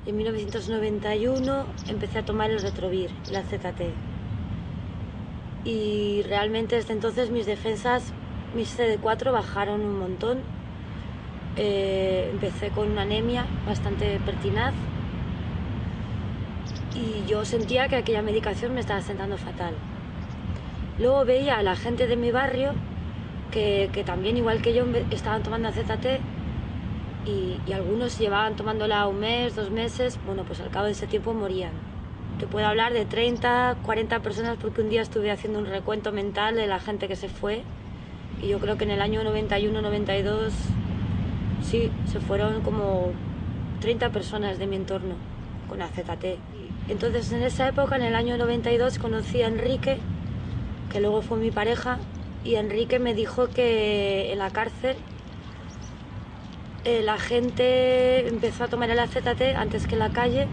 En 1991 empecé a tomar el Retrovir, la ZT. Y realmente desde entonces mis defensas, mis CD4 bajaron un montón. Empecé con una anemia bastante pertinaz y yo sentía que aquella medicación me estaba sentando fatal. Luego veía a la gente de mi barrio que también, igual que yo, estaban tomando ZT y algunos llevaban tomándola un mes, 2 meses. Bueno, pues al cabo de ese tiempo morían. Te puedo hablar de 30, 40 personas porque un día estuve haciendo un recuento mental de la gente que se fue y yo creo que en el año 91, 92, sí, se fueron como 30 personas de mi entorno con la ZT. Entonces en esa época, en el año 92, conocí a Enrique, que luego fue mi pareja, y Enrique me dijo que en la cárcel la gente empezó a tomar el ZT antes que en la calle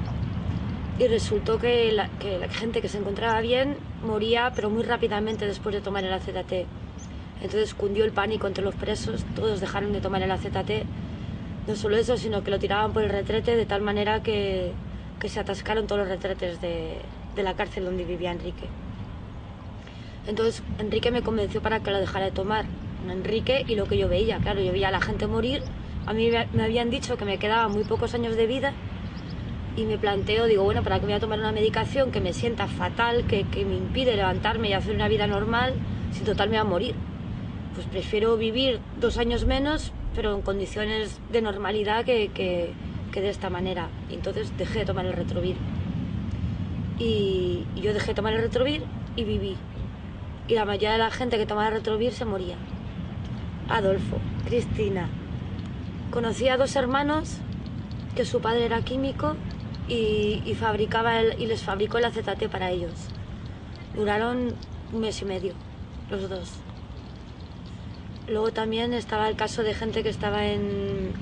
y resultó que la gente que se encontraba bien moría, pero muy rápidamente después de tomar el ZT. Entonces cundió el pánico entre los presos, todos dejaron de tomar el ZT. No solo eso, sino que lo tiraban por el retrete de tal manera que se atascaron todos los retretes de la cárcel donde vivía Enrique. Entonces Enrique me convenció para que lo dejara de tomar. Enrique y lo que yo veía, claro, yo veía a la gente morir. A mí me habían dicho que me quedaban muy pocos años de vida y me planteo, digo, bueno, ¿para qué voy a tomar una medicación que me sienta fatal, que me impide levantarme y hacer una vida normal, si total me va a morir? Pues prefiero vivir 2 años menos, pero en condiciones de normalidad que de esta manera. Y entonces dejé de tomar el Retrovir. Y yo dejé de tomar el Retrovir y viví. Y la mayoría de la gente que tomaba el Retrovir se moría. Adolfo, Cristina. Conocí a 2 hermanos que su padre era químico y les fabricó el ZT para ellos. Duraron 1 mes y medio, los 2. Luego también estaba el caso de gente que estaba en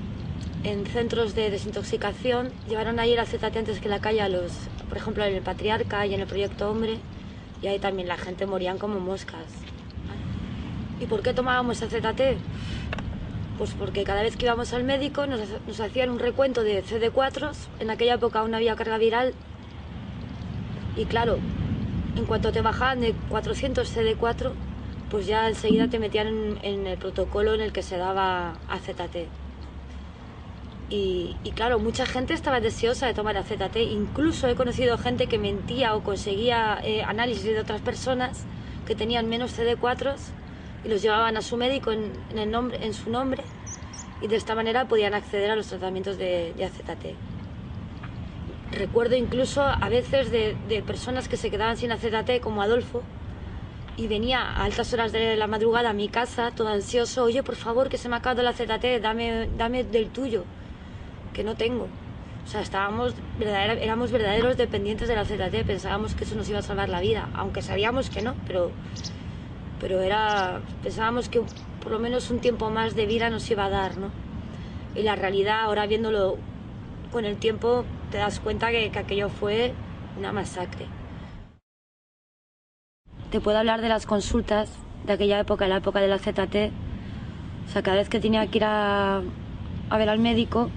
centros de desintoxicación. Llevaron ahí el ZT antes que la calle por ejemplo, en el Patriarca y en el Proyecto Hombre, y ahí también la gente morían como moscas. ¿Y por qué tomábamos el ZT? Pues porque cada vez que íbamos al médico nos hacían un recuento de CD4. En aquella época aún no había carga viral. Y claro, en cuanto te bajaban de 400 CD4, pues ya enseguida te metían en el protocolo en el que se daba AZT. Y claro, mucha gente estaba deseosa de tomar AZT. Incluso he conocido gente que mentía o conseguía análisis de otras personas que tenían menos CD4 y los llevaban a su médico en su nombre, y de esta manera podían acceder a los tratamientos de AZT. Recuerdo incluso a veces de personas que se quedaban sin AZT, como Adolfo, y venía a altas horas de la madrugada a mi casa todo ansioso: oye, por favor, que se me ha acabado el AZT, dame del tuyo, que no tengo. O sea, éramos verdaderos dependientes del AZT, pensábamos que eso nos iba a salvar la vida, aunque sabíamos que no, pero pensábamos que por lo menos un tiempo más de vida nos iba a dar, ¿no? Y la realidad, ahora viéndolo con el tiempo, te das cuenta que aquello fue una masacre. Te puedo hablar de las consultas de aquella época, la época de la ZT. O sea, cada vez que tenía que ir a ver al médico,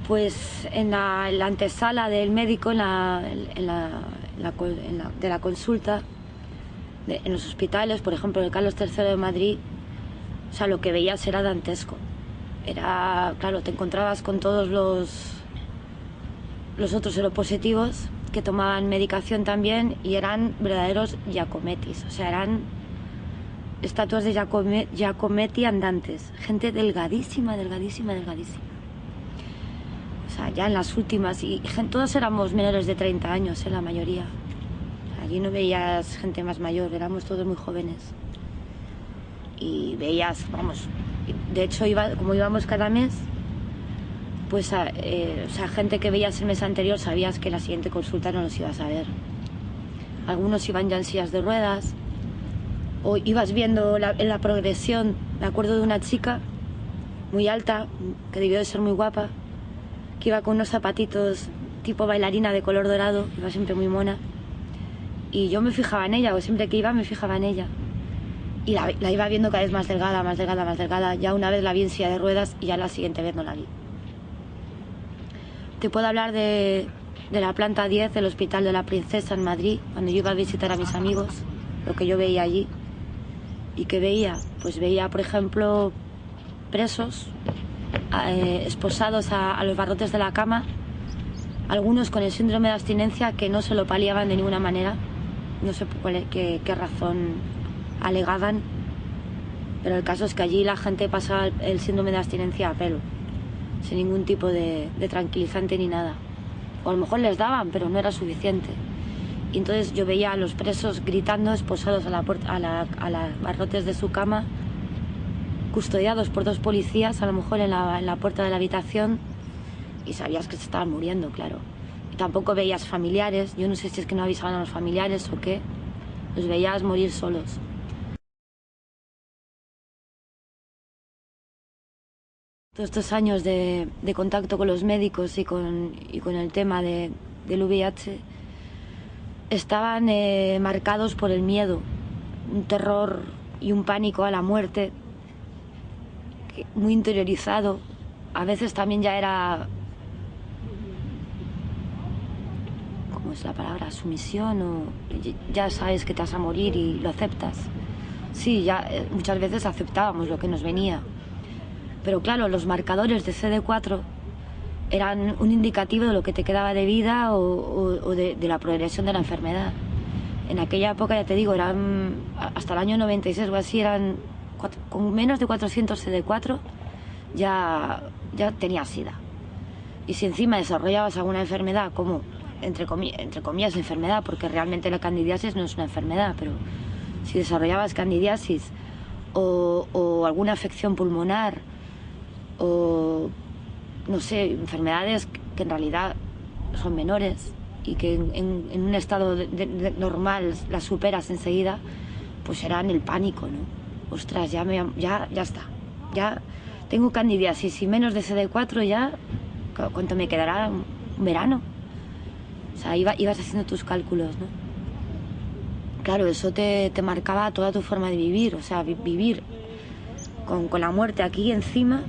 pues en la antesala del médico, de la consulta, en los hospitales, por ejemplo, en el Carlos III de Madrid, o sea, lo que veías era dantesco. Claro, te encontrabas con todos los otros seropositivos que tomaban medicación también y eran verdaderos Giacomettis, o sea, eran estatuas de Giacometti andantes, gente delgadísima, delgadísima, delgadísima. O sea, ya en las últimas, y todos éramos menores de 30 años, la mayoría. Allí no veías gente más mayor, éramos todos muy jóvenes. Y veías, vamos, de hecho, como íbamos cada mes, pues o sea, gente que veías el mes anterior sabías que la siguiente consulta no los ibas a ver. Algunos iban ya en sillas de ruedas, o ibas viendo la progresión. Me acuerdo de una chica muy alta, que debió de ser muy guapa, que iba con unos zapatitos tipo bailarina de color dorado, iba siempre muy mona. Y yo me fijaba en ella, o siempre que iba me fijaba en ella. Y la iba viendo cada vez más delgada, más delgada, más delgada. Ya una vez la vi en silla de ruedas y ya la siguiente vez no la vi. Te puedo hablar de la planta 10 del Hospital de la Princesa en Madrid, cuando yo iba a visitar a mis amigos, lo que yo veía allí. ¿Y qué veía? Pues veía, por ejemplo, presos esposados a los barrotes de la cama, algunos con el síndrome de abstinencia que no se lo paliaban de ninguna manera, no sé qué razón alegaban, pero el caso es que allí la gente pasaba el síndrome de abstinencia a pelo, sin ningún tipo de tranquilizante ni nada. O a lo mejor les daban, pero no era suficiente. Y entonces yo veía a los presos gritando, esposados a los barrotes de su cama, custodiados por 2 policías, a lo mejor en la puerta de la habitación, y sabías que se estaban muriendo, claro. Y tampoco veías familiares, yo no sé si es que no avisaban a los familiares o qué, los veías morir solos. Todos estos años de contacto con los médicos y con el tema del VIH estaban marcados por el miedo, un terror y un pánico a la muerte muy interiorizado. A veces también ya era, ¿cómo es la palabra? Sumisión, o ya sabes que te vas a morir y lo aceptas. Sí, ya muchas veces aceptábamos lo que nos venía. Pero claro, los marcadores de CD4 eran un indicativo de lo que te quedaba de vida o de la progresión de la enfermedad. En aquella época, ya te digo, eran hasta el año 96 o así, eran con menos de 400 CD4 ya tenías SIDA. Y si encima desarrollabas alguna enfermedad, como entre comillas enfermedad, porque realmente la candidiasis no es una enfermedad, pero si desarrollabas candidiasis o alguna afección pulmonar o no sé, enfermedades que en realidad son menores y que en un estado normal las superas enseguida, pues eran el pánico, ¿no? Ostras, ya está, ya tengo candidiasis y menos de CD4 ya, ¿cuánto me quedará? Un verano. O sea, ibas haciendo tus cálculos, ¿no? Claro, eso te marcaba toda tu forma de vivir, o sea, vivir con la muerte aquí encima.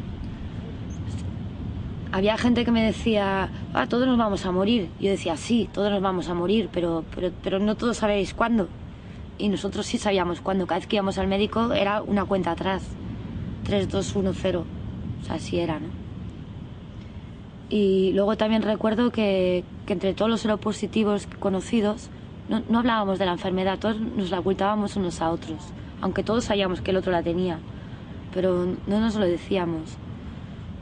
Había gente que me decía, todos nos vamos a morir. Yo decía, sí, todos nos vamos a morir, pero no todos sabéis cuándo. Y nosotros sí sabíamos cuándo. Cada vez que íbamos al médico era una cuenta atrás. 3, 2, 1, 0. O sea, así era, ¿no? Y luego también recuerdo que entre todos los seropositivos conocidos no hablábamos de la enfermedad, todos nos la ocultábamos unos a otros. Aunque todos sabíamos que el otro la tenía, pero no nos lo decíamos.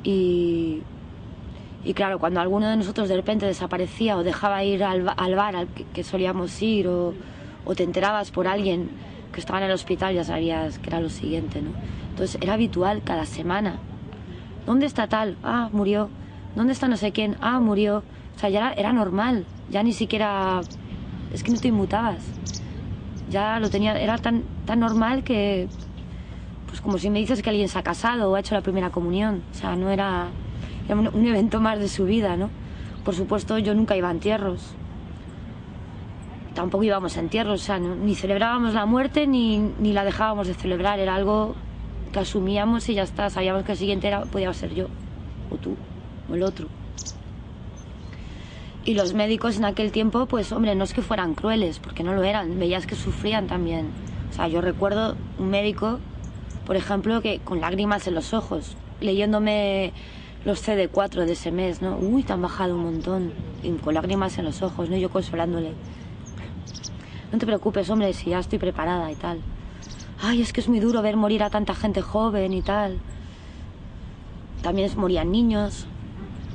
Y claro, cuando alguno de nosotros de repente desaparecía o dejaba ir al bar al que solíamos ir o te enterabas por alguien que estaba en el hospital, ya sabías que era lo siguiente, ¿no? Entonces era habitual cada semana. ¿Dónde está tal? Murió. ¿Dónde está no sé quién? Murió. O sea, ya era normal. Ya ni siquiera... Es que no te inmutabas. Ya lo tenía... Era tan normal que... Pues como si me dices que alguien se ha casado o ha hecho la primera comunión. O sea, no era... Era un evento más de su vida, ¿no? Por supuesto, yo nunca iba a entierros. Tampoco íbamos a entierros, o sea, ni celebrábamos la muerte ni la dejábamos de celebrar. Era algo que asumíamos y ya está. Sabíamos que el siguiente podía ser yo, o tú, o el otro. Y los médicos en aquel tiempo, pues, hombre, no es que fueran crueles, porque no lo eran. Veías que sufrían también. O sea, yo recuerdo un médico, por ejemplo, que con lágrimas en los ojos, leyéndome los CD4 de ese mes, ¿no? Uy, te han bajado un montón. Y con lágrimas en los ojos, ¿no? Yo consolándole. No te preocupes, hombre, si ya estoy preparada y tal. Ay, es que es muy duro ver morir a tanta gente joven y tal. También morían niños,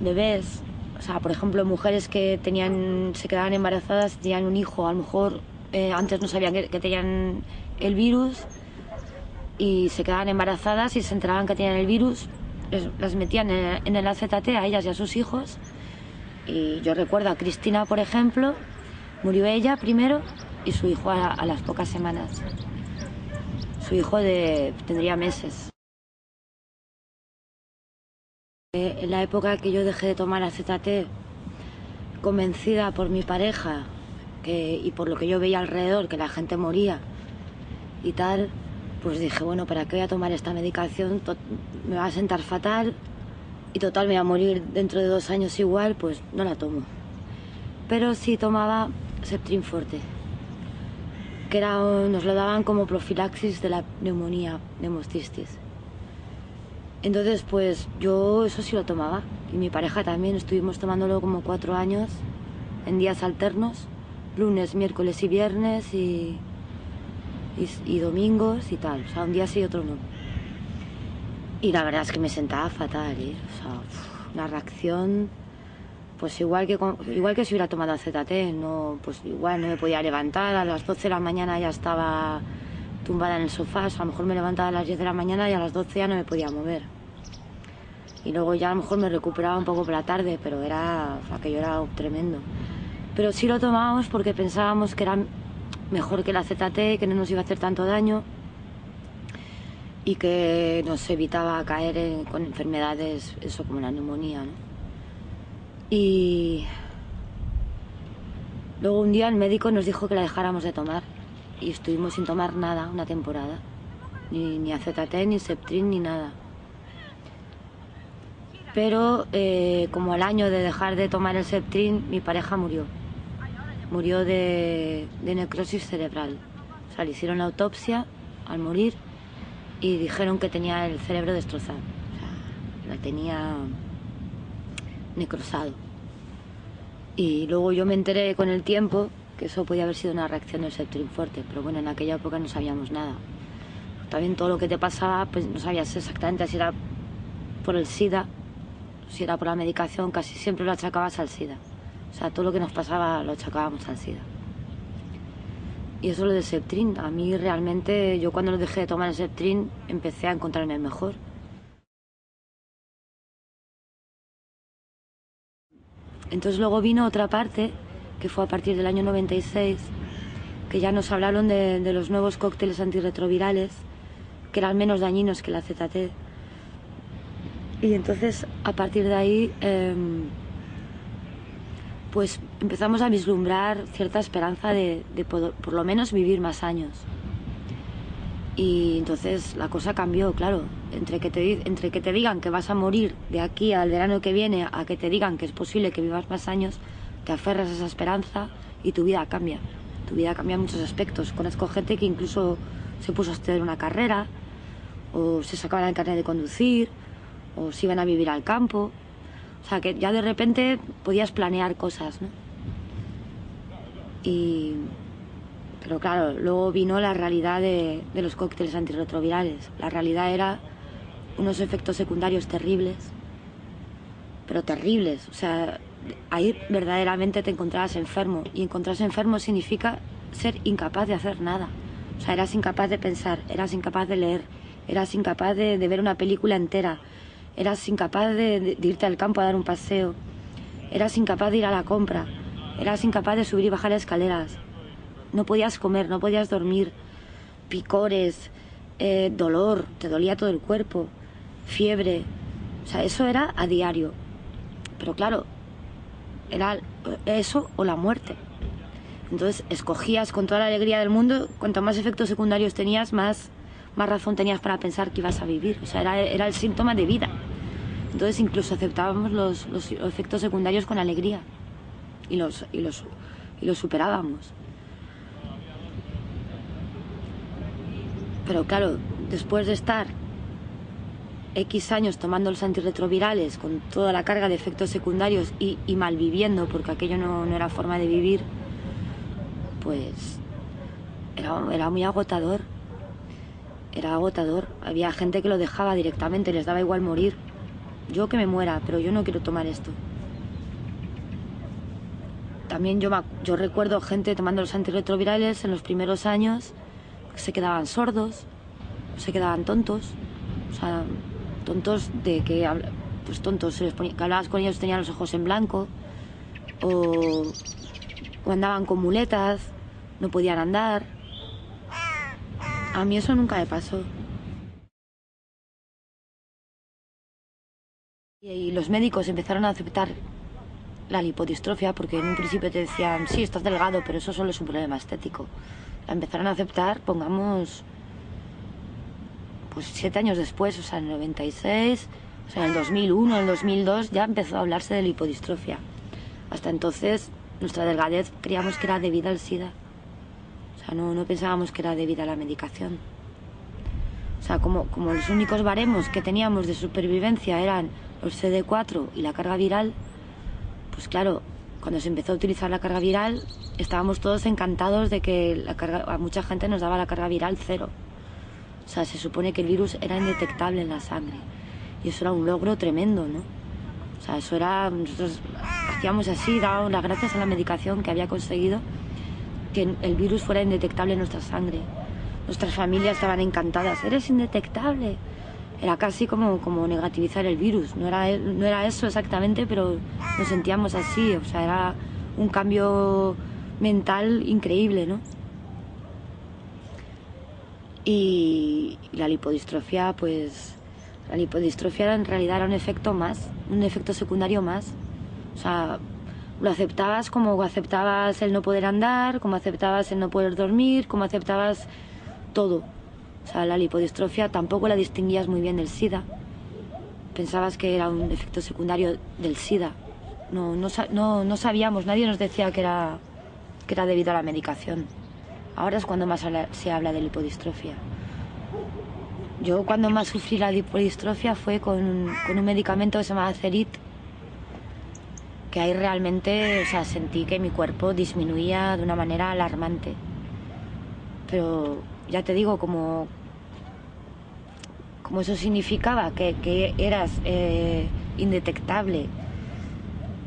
bebés. O sea, por ejemplo, mujeres que se quedaban embarazadas, tenían un hijo. A lo mejor antes no sabían que tenían el virus y se quedaban embarazadas y se enteraban que tenían el virus. Las metían en el AZT a ellas y a sus hijos. Y yo recuerdo a Cristina, por ejemplo, murió ella primero y su hijo a las pocas semanas. Su hijo tendría meses. En la época que yo dejé de tomar AZT, convencida por mi pareja y por lo que yo veía alrededor, que la gente moría y tal, pues dije, bueno, ¿para qué voy a tomar esta medicación? Me va a sentar fatal y total me voy a morir dentro de 2 años igual, pues no la tomo. Pero sí tomaba Septrin Forte, que nos lo daban como profilaxis de la neumonía, neumocistis. Entonces pues yo eso sí lo tomaba, y mi pareja también. Estuvimos tomándolo como 4 años en días alternos, lunes, miércoles y viernes y domingos y tal, o sea, un día sí y otro no. Y la verdad es que me sentaba fatal, ¿eh? O sea, una reacción, pues igual que si hubiera tomado ZT, no, pues igual no me podía levantar, a las 12 de la mañana ya estaba tumbada en el sofá, o sea, a lo mejor me levantaba a las 10 de la mañana y a las 12 ya no me podía mover. Y luego ya a lo mejor me recuperaba un poco por la tarde, pero aquello era tremendo. Pero sí lo tomábamos porque pensábamos que era mejor que la ZT, que no nos iba a hacer tanto daño y que nos evitaba caer con enfermedades, eso como la neumonía, ¿no? Y luego un día el médico nos dijo que la dejáramos de tomar y estuvimos sin tomar nada una temporada, ni AZT, ni Septrin, ni nada. Pero como al año de dejar de tomar el Septrin, mi pareja murió de necrosis cerebral. O sea, le hicieron la autopsia al morir y dijeron que tenía el cerebro destrozado, o sea, la tenía necrosado. Y luego yo me enteré con el tiempo que eso podía haber sido una reacción del Septrin Forte, pero bueno, en aquella época no sabíamos nada. También todo lo que te pasaba, pues no sabías exactamente si era por el SIDA, si era por la medicación, casi siempre lo achacabas al SIDA. O sea, todo lo que nos pasaba lo achacábamos al SIDA. Y eso lo del Septrin, a mí realmente, yo cuando lo dejé de tomar el Septrin empecé a encontrarme mejor. Entonces luego vino otra parte, que fue a partir del año 96, que ya nos hablaron de los nuevos cócteles antirretrovirales, que eran menos dañinos que la ZT. Y entonces, a partir de ahí, pues empezamos a vislumbrar cierta esperanza de por lo menos vivir más años. Y entonces la cosa cambió, claro. Entre que te digan que vas a morir de aquí al verano que viene, a que te digan que es posible que vivas más años, te aferras a esa esperanza y tu vida cambia. Tu vida cambia en muchos aspectos. Conozco gente que incluso se puso a estudiar una carrera, o se sacaban el carnet de conducir, o se iban a vivir al campo. O sea, que ya de repente podías planear cosas, ¿no? Pero claro, luego vino la realidad de los cócteles antirretrovirales. La realidad era unos efectos secundarios terribles, pero terribles. O sea, ahí verdaderamente te encontrabas enfermo. Y encontrarse enfermo significa ser incapaz de hacer nada. O sea, eras incapaz de pensar, eras incapaz de leer, eras incapaz de ver una película entera, eras incapaz de irte al campo a dar un paseo, eras incapaz de ir a la compra, eras incapaz de subir y bajar escaleras. No podías comer, no podías dormir, picores, dolor, te dolía todo el cuerpo, fiebre. O sea, eso era a diario. Pero claro, era eso o la muerte. Entonces escogías con toda la alegría del mundo, cuanto más efectos secundarios tenías, más razón tenías para pensar que ibas a vivir. O sea, era el síntoma de vida. Entonces incluso aceptábamos los efectos secundarios con alegría y los superábamos. Pero claro, después de estar X años tomando los antirretrovirales con toda la carga de efectos secundarios y malviviendo, porque aquello no era forma de vivir, pues era muy agotador. Era agotador. Había gente que lo dejaba directamente, les daba igual morir. Yo que me muera, pero yo no quiero tomar esto. También yo recuerdo gente tomando los antirretrovirales en los primeros años que se quedaban sordos, se quedaban tontos. O sea, tontos de que, pues tontos, que hablabas con ellos, tenían los ojos en blanco, o andaban con muletas, no podían andar. A mí eso nunca me pasó. Y los médicos empezaron a aceptar la lipodistrofia, porque en un principio te decían, sí, estás delgado, pero eso solo es un problema estético. La empezaron a aceptar, pongamos, pues 7 años después, o sea, en el 96, O sea, en el 2001, en el 2002 ya empezó a hablarse de lipodistrofia. Hasta entonces nuestra delgadez creíamos que era debida al SIDA. O sea, no pensábamos que era debida a la medicación. O sea, como los únicos baremos que teníamos de supervivencia eran los CD4 y la carga viral, pues claro, cuando se empezó a utilizar la carga viral, estábamos todos encantados de que a mucha gente nos daba la carga viral 0. O sea, se supone que el virus era indetectable en la sangre. Y eso era un logro tremendo, ¿no? O sea, eso era... Nosotros hacíamos así, dábamos las gracias a la medicación que había conseguido que el virus fuera indetectable en nuestra sangre. Nuestras familias estaban encantadas. ¡Eres indetectable! Era casi como negativizar el virus. No era eso exactamente, pero nos sentíamos así. O sea, era un cambio mental increíble, ¿no? Y la lipodistrofia, pues... La lipodistrofia en realidad era un efecto más, un efecto secundario más. O sea, lo aceptabas como aceptabas el no poder andar, como aceptabas el no poder dormir, como aceptabas todo. O sea, la lipodistrofia tampoco la distinguías muy bien del SIDA. Pensabas que era un efecto secundario del SIDA. No sabíamos, nadie nos decía que era debido a la medicación. Ahora es cuando más se habla de lipodistrofia. Yo cuando más sufrí la lipodistrofia fue con un medicamento que se llama Cerit, que ahí realmente, o sea, sentí que mi cuerpo disminuía de una manera alarmante. Pero ya te digo, como eso significaba que eras indetectable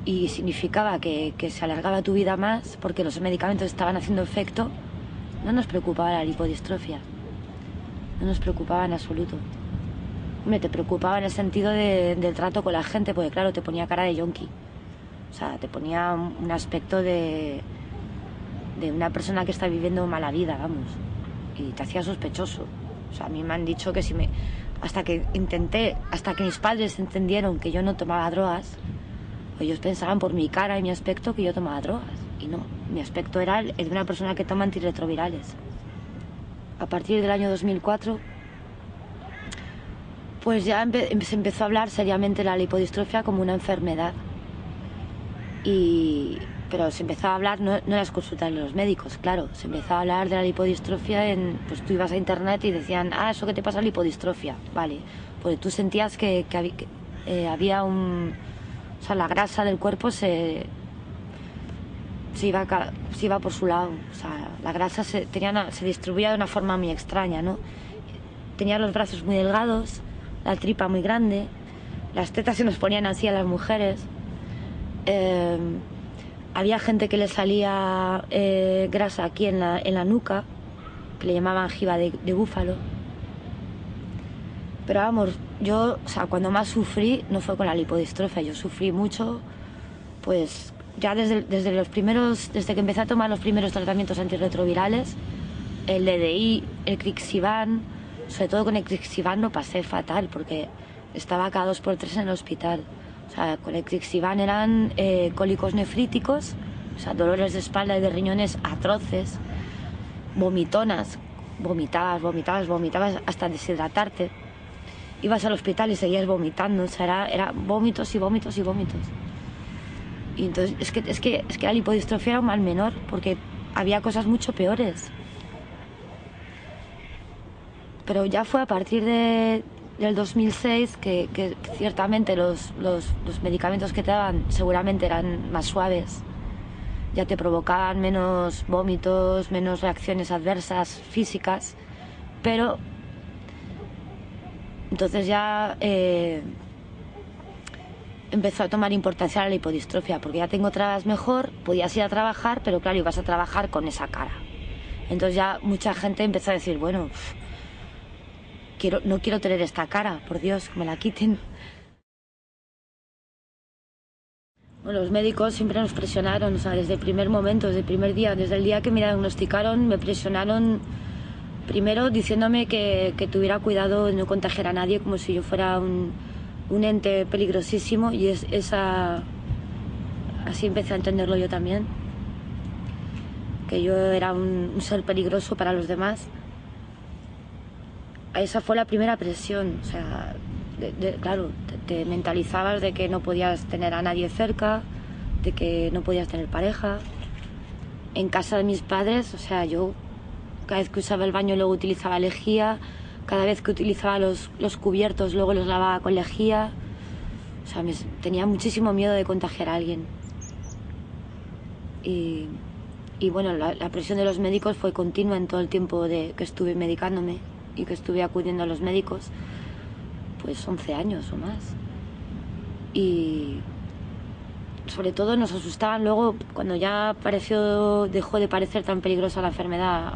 y significaba que se alargaba tu vida más porque los medicamentos estaban haciendo efecto, no nos preocupaba la lipodistrofia. No nos preocupaba en absoluto. Hombre, te preocupaba en el sentido del trato con la gente, porque claro, te ponía cara de yonki. O sea, te ponía un aspecto de una persona que está viviendo mala vida, vamos. Y te hacía sospechoso. O sea, a mí me han dicho que hasta que mis padres entendieron que yo no tomaba drogas, ellos pensaban por mi cara y mi aspecto que yo tomaba drogas. Y no, mi aspecto era el de una persona que toma antirretrovirales. A partir del año 2004, pues ya se empezó a hablar seriamente de la lipodistrofia como una enfermedad. Pero se empezó a hablar, no en las consultas de los médicos, claro, se empezó a hablar de la lipodistrofia pues tú ibas a internet y decían, eso que te pasa lipodistrofia, vale, pues tú sentías que había o sea, la grasa del cuerpo se iba por su lado. O sea, la grasa se distribuía de una forma muy extraña, ¿no? Tenía los brazos muy delgados, la tripa muy grande, las tetas se nos ponían así a las mujeres. Había gente que le salía grasa aquí en la nuca, que le llamaban jiba de búfalo. Pero vamos, yo, o sea, cuando más sufrí no fue con la lipodistrofia, yo sufrí mucho, pues ya desde que empecé a tomar los primeros tratamientos antirretrovirales, el DDI, el Crixivan, sobre todo con el Crixivan lo pasé fatal porque estaba cada 2x3 en el hospital. O sea, con el Crixivan eran cólicos nefríticos, o sea, dolores de espalda y de riñones atroces, vomitonas, vomitabas hasta deshidratarte. Ibas al hospital y seguías vomitando, o sea, era vómitos y vómitos y vómitos. Y entonces es que la lipodistrofia era un mal menor, porque había cosas mucho peores. Pero ya fue a partir del 2006 que ciertamente los medicamentos que te daban seguramente eran más suaves. Ya te provocaban menos vómitos, menos reacciones adversas físicas, pero entonces ya empezó a tomar importancia la lipodistrofia, porque ya te encontrabas mejor, podías ir a trabajar, pero claro, ibas a trabajar con esa cara. Entonces ya mucha gente empezó a decir, bueno, no quiero tener esta cara, por Dios, que me la quiten. Bueno, los médicos siempre nos presionaron, o sea, desde el primer momento, desde el primer día, desde el día que me diagnosticaron, me presionaron primero diciéndome que tuviera cuidado de no contagiar a nadie, como si yo fuera un ente peligrosísimo, y así empecé a entenderlo yo también, que yo era un ser peligroso para los demás. Esa fue la primera presión, o sea, claro, te mentalizabas de que no podías tener a nadie cerca, de que no podías tener pareja. En casa de mis padres, o sea, yo cada vez que usaba el baño luego utilizaba lejía, cada vez que utilizaba los cubiertos luego los lavaba con lejía. O sea, tenía muchísimo miedo de contagiar a alguien. Y bueno, la presión de los médicos fue continua en todo el tiempo que estuve medicándome y que estuve acudiendo a los médicos, pues 11 años o más. Y sobre todo nos asustaban luego cuando ya dejó de parecer tan peligrosa la enfermedad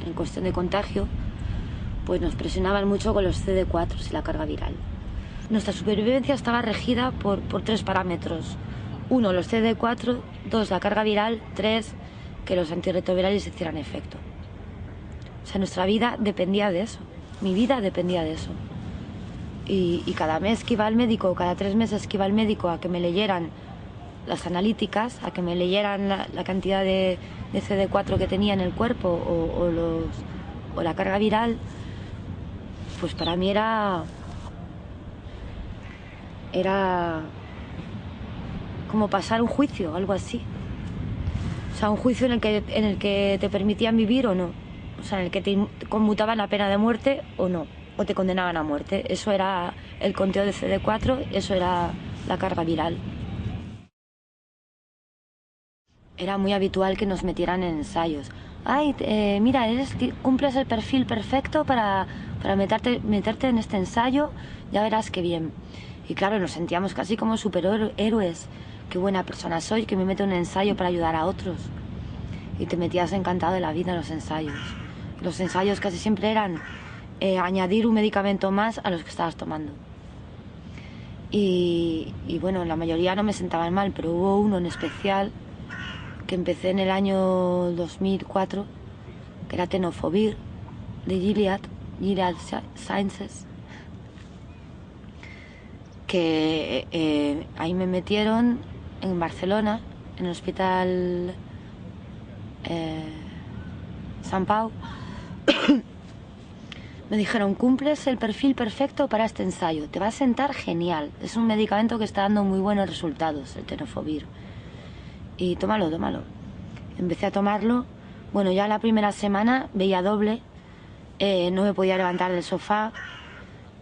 en cuestión de contagio, pues nos presionaban mucho con los CD4 y la carga viral. Nuestra supervivencia estaba regida por 3 parámetros. 1, los CD4, 2, la carga viral, 3, que los antirretrovirales hicieran efecto. O sea, nuestra vida dependía de eso. Mi vida dependía de eso. Y cada mes que iba al médico, cada 3 meses que iba al médico a que me leyeran las analíticas, a que me leyeran la cantidad de CD4 que tenía en el cuerpo o la carga viral, pues para mí era como pasar un juicio, algo así. O sea, un juicio en el que te permitían vivir o no. O sea, en el que te conmutaban la pena de muerte o no, o te condenaban a muerte. Eso era el conteo de CD4, eso era la carga viral. Era muy habitual que nos metieran en ensayos. Ay, mira, cumples el perfil perfecto para meterte en este ensayo, ya verás qué bien. Y claro, nos sentíamos casi como superhéroes. Qué buena persona soy, que me meto en un ensayo para ayudar a otros. Y te metías encantado de la vida en los ensayos. Los ensayos casi siempre eran añadir un medicamento más a los que estabas tomando. Y bueno, la mayoría no me sentaban mal, pero hubo uno en especial que empecé en el año 2004, que era tenofovir, de Gilead Sciences, que ahí me metieron en Barcelona, en el hospital Sant Pau. Me dijeron, cumples el perfil perfecto para este ensayo, te va a sentar genial, es un medicamento que está dando muy buenos resultados, el tenofovir. Y tómalo. Empecé a tomarlo. Bueno, ya la primera semana veía doble, no me podía levantar del sofá,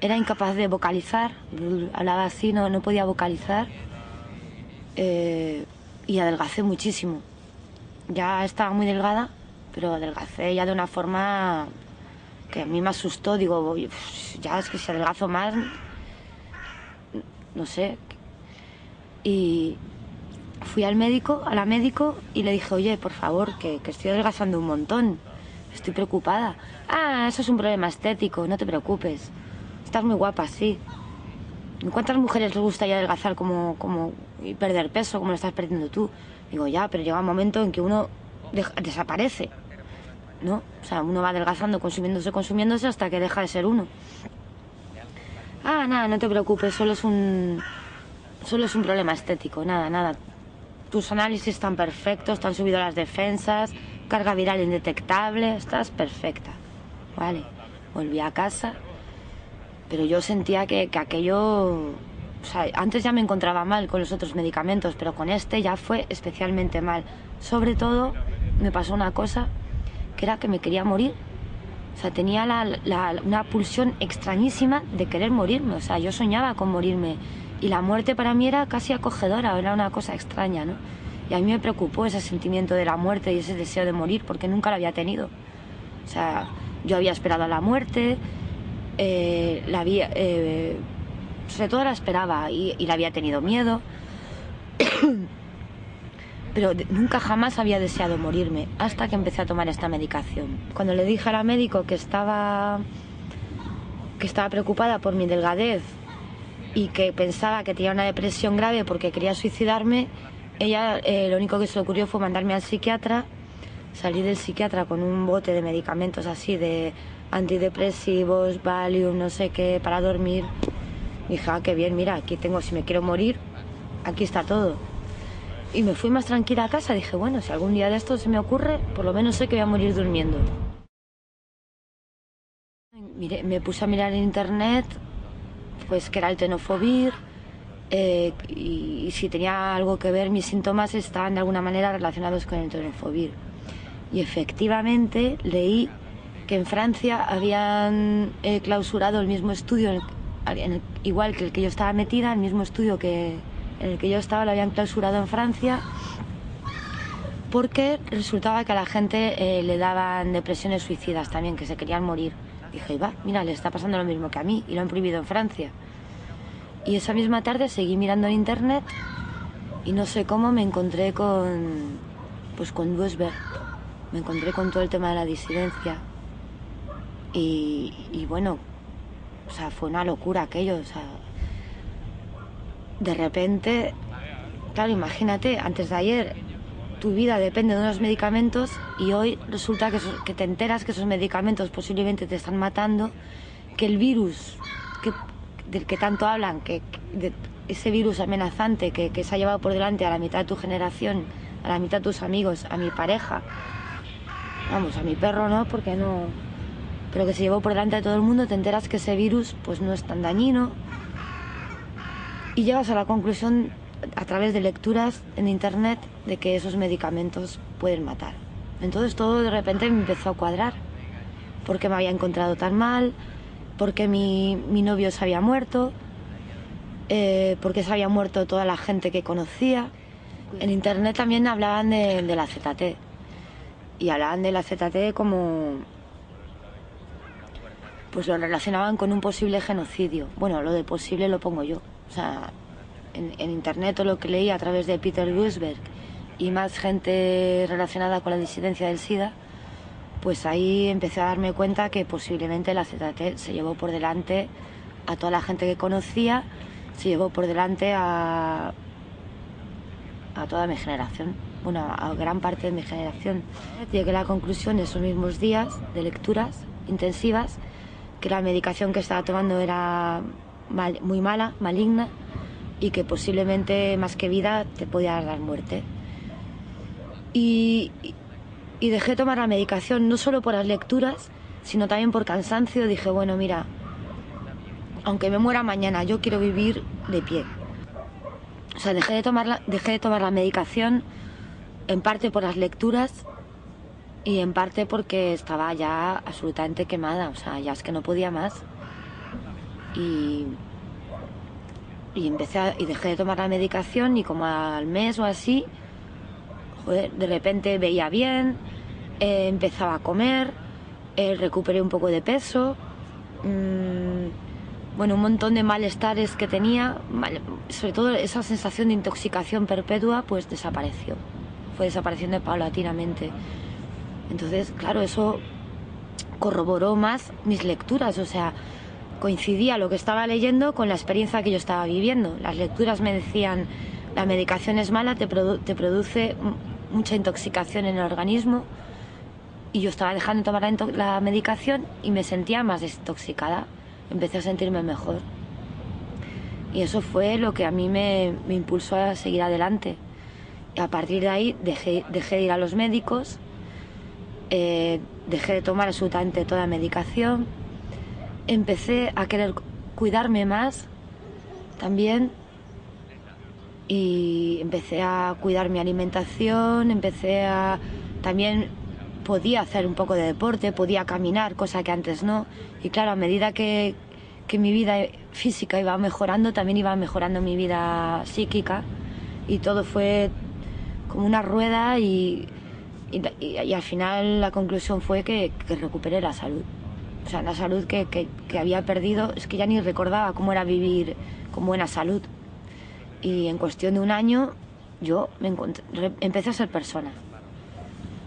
era incapaz de vocalizar, hablaba así, no podía vocalizar, y adelgacé muchísimo. Ya estaba muy delgada, pero adelgacé ya de una forma que a mí me asustó. Digo, ya es que si adelgazo más, no sé. Y fui a la médico y le dije, oye, por favor, que estoy adelgazando un montón, estoy preocupada. Ah, eso es un problema estético, no te preocupes, estás muy guapa, sí. ¿Cuántas mujeres les gustaría adelgazar y perder peso como lo estás perdiendo tú? Digo, ya, pero llega un momento en que uno desaparece, ¿no? O sea, uno va adelgazando, consumiéndose hasta que deja de ser uno. Ah, nada, no te preocupes, solo es un problema estético, nada. Tus análisis están perfectos, te han subido las defensas, carga viral indetectable, estás perfecta. Vale, volví a casa, pero yo sentía que aquello... O sea, antes ya me encontraba mal con los otros medicamentos, pero con este ya fue especialmente mal. Sobre todo, me pasó una cosa, que era que me quería morir. O sea, tenía una pulsión extrañísima de querer morirme. O sea, yo soñaba con morirme. Y la muerte para mí era casi acogedora, era una cosa extraña, ¿no? Y a mí me preocupó ese sentimiento de la muerte y ese deseo de morir, porque nunca lo había tenido. O sea, yo había esperado a la muerte, sobre todo la esperaba y le había tenido miedo, pero nunca jamás había deseado morirme, hasta que empecé a tomar esta medicación. Cuando le dije a la médico que estaba preocupada por mi delgadez y que pensaba que tenía una depresión grave porque quería suicidarme, ella lo único que se le ocurrió fue mandarme al psiquiatra. Salí del psiquiatra con un bote de medicamentos así, de antidepresivos, Valium, no sé qué, para dormir. Dije, ah, qué bien, mira, aquí tengo, si me quiero morir, aquí está todo. Y me fui más tranquila a casa, dije, bueno, si algún día de esto se me ocurre, por lo menos sé que voy a morir durmiendo. Me puse a mirar en internet pues que era el tenofovir, y si tenía algo que ver, mis síntomas estaban de alguna manera relacionados con el tenofovir. Y efectivamente leí que en Francia habían clausurado el mismo estudio, igual que el que yo estaba metida, el mismo estudio en el que yo estaba, lo habían clausurado en Francia, porque resultaba que a la gente le daban depresiones suicidas también, que se querían morir. Dije, va, mira, le está pasando lo mismo que a mí, y lo han prohibido en Francia. Y esa misma tarde seguí mirando en internet y no sé cómo me encontré con Duesberg. Me encontré con todo el tema de la disidencia. Y bueno, o sea, fue una locura aquello, o sea, de repente, claro, imagínate, antes de ayer tu vida depende de unos medicamentos y hoy resulta que te enteras que esos medicamentos posiblemente te están matando, que el virus del que tanto hablan, de ese virus amenazante que se ha llevado por delante a la mitad de tu generación, a la mitad de tus amigos, a mi pareja, vamos, a mi perro no, porque no, pero que se llevó por delante de todo el mundo, te enteras que ese virus pues no es tan dañino y llegas a la conclusión a través de lecturas en internet de que esos medicamentos pueden matar. Entonces todo de repente me empezó a cuadrar, porque me había encontrado tan mal, porque mi novio se había muerto, porque se había muerto toda la gente que conocía. En internet también hablaban de la ZT, y hablaban de la ZT como, pues lo relacionaban con un posible genocidio. Bueno, lo de posible lo pongo yo, o sea, en internet todo lo que leí a través de Peter Duesberg y más gente relacionada con la disidencia del SIDA, pues ahí empecé a darme cuenta que posiblemente la ZT se llevó por delante a toda la gente que conocía, se llevó por delante a toda mi generación, bueno, a gran parte de mi generación. Llegué a la conclusión esos mismos días de lecturas intensivas que la medicación que estaba tomando era muy mala, maligna, y que posiblemente más que vida te podía dar muerte. Y dejé de tomar la medicación no solo por las lecturas, sino también por cansancio. Dije, bueno, mira, aunque me muera mañana, yo quiero vivir de pie. O sea, dejé de tomar la medicación en parte por las lecturas y en parte porque estaba ya absolutamente quemada. O sea, ya es que no podía más. Y dejé de tomar la medicación y como al mes o así, joder, de repente veía bien, empezaba a comer, recuperé un poco de peso, bueno, un montón de malestares que tenía, sobre todo esa sensación de intoxicación perpetua, pues desapareció, fue desapareciendo paulatinamente. Entonces, claro, eso corroboró más mis lecturas, o sea, coincidía lo que estaba leyendo con la experiencia que yo estaba viviendo. Las lecturas me decían, la medicación es mala, te produce mucha intoxicación en el organismo, y yo estaba dejando de tomar la medicación y me sentía más desintoxicada, empecé a sentirme mejor. Y eso fue lo que a mí me impulsó a seguir adelante. Y a partir de ahí dejé de ir a los médicos, dejé de tomar absolutamente toda medicación, empecé a querer cuidarme más también, y empecé a cuidar mi alimentación, también podía hacer un poco de deporte, podía caminar, cosa que antes no. Y claro, a medida que mi vida física iba mejorando, también iba mejorando mi vida psíquica, y todo fue como una rueda, y al final la conclusión fue que recuperé la salud. O sea, la salud que había perdido, es que ya ni recordaba cómo era vivir con buena salud. Y en cuestión de un año yo empecé a ser persona.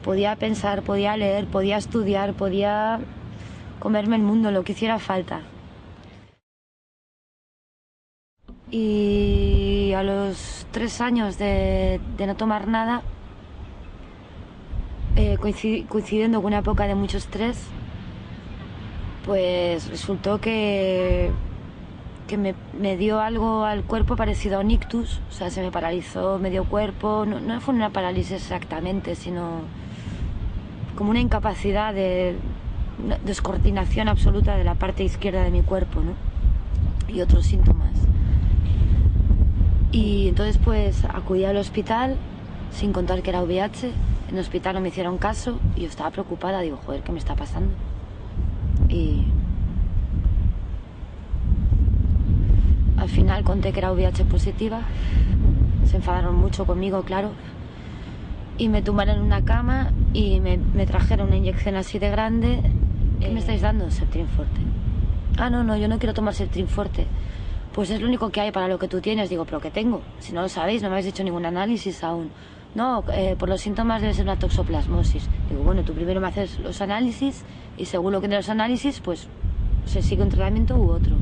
Podía pensar, podía leer, podía estudiar, podía comerme el mundo, lo que hiciera falta. Y a los 3 años de no tomar nada, coincidiendo con una época de mucho estrés, pues resultó que me dio algo al cuerpo parecido a un ictus. O sea, se me paralizó medio cuerpo, no fue una parálisis exactamente, sino como una incapacidad una descoordinación absoluta de la parte izquierda de mi cuerpo, ¿no? y otros síntomas. Y entonces pues acudí al hospital sin contar que era VIH. En el hospital no me hicieron caso y yo estaba preocupada, digo, joder, ¿qué me está pasando? Y al final conté que era VIH positiva, se enfadaron mucho conmigo, claro, y me tumbaron en una cama y me trajeron una inyección así de grande. ¿Qué me estáis dando? Septrin Forte. Ah, no, yo no quiero tomar Septrin Forte. Pues es lo único que hay para lo que tú tienes. Digo, ¿pero qué tengo? Si no lo sabéis, no me habéis hecho ningún análisis aún. No, por los síntomas debe ser una toxoplasmosis. Digo, bueno, tú primero me haces los análisis y según lo que de los análisis, pues se sigue un tratamiento u otro.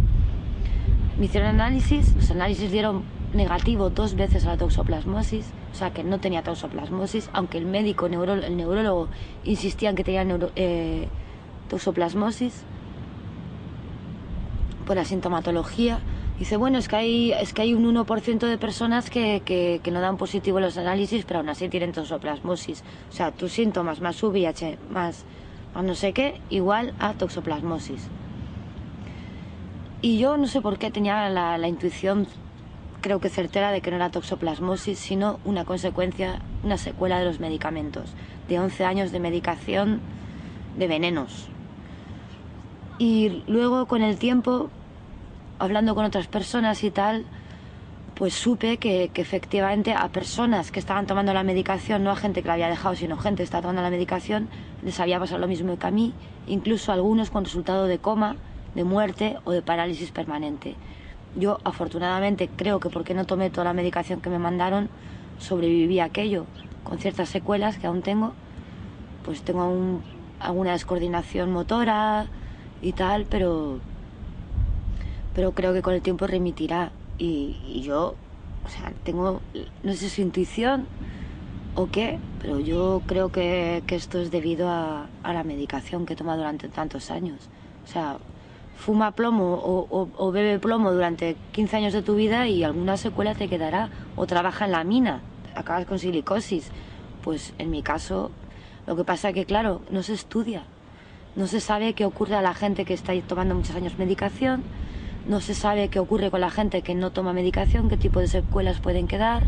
Me hicieron análisis, los análisis dieron negativo 2 veces a la toxoplasmosis, o sea que no tenía toxoplasmosis, aunque el médico, el neurólogo, insistía en que tenía toxoplasmosis por la sintomatología. Dice, bueno, es que hay un 1% de personas que no dan positivo en los análisis, pero aún así tienen toxoplasmosis. O sea, tus síntomas más VIH más no sé qué, igual a toxoplasmosis. Y yo no sé por qué tenía la intuición, creo que certera, de que no era toxoplasmosis, sino una consecuencia, una secuela de los medicamentos, de 11 años de medicación de venenos. Y luego, con el tiempo, hablando con otras personas y tal, pues supe que efectivamente a personas que estaban tomando la medicación, no a gente que la había dejado, sino gente que estaba tomando la medicación, les había pasado lo mismo que a mí, incluso algunos con resultado de coma, de muerte o de parálisis permanente. Yo, afortunadamente, creo que porque no tomé toda la medicación que me mandaron, sobreviví a aquello, con ciertas secuelas que aún tengo. Pues tengo alguna descoordinación motora y tal, pero creo que con el tiempo remitirá. Y yo, o sea, tengo, no sé si es intuición o qué, pero yo creo que esto es debido a la medicación que he tomado durante tantos años. O sea, fuma plomo o bebe plomo durante 15 años de tu vida y alguna secuela te quedará. O trabaja en la mina, acabas con silicosis. Pues en mi caso, lo que pasa es que, claro, no se estudia. No se sabe qué ocurre a la gente que está tomando muchos años medicación. No se sabe qué ocurre con la gente que no toma medicación, qué tipo de secuelas pueden quedar.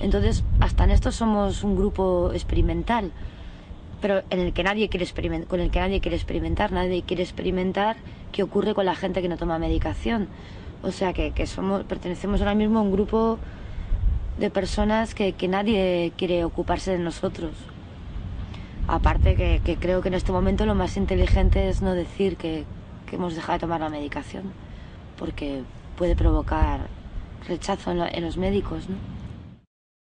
Entonces, hasta en esto somos un grupo experimental, pero en el que nadie quiere con el que nadie quiere experimentar qué ocurre con la gente que no toma medicación. O sea que pertenecemos ahora mismo a un grupo de personas que nadie quiere ocuparse de nosotros. Aparte que creo que en este momento lo más inteligente es no decir que hemos dejado de tomar la medicación, porque puede provocar rechazo en los médicos, ¿no?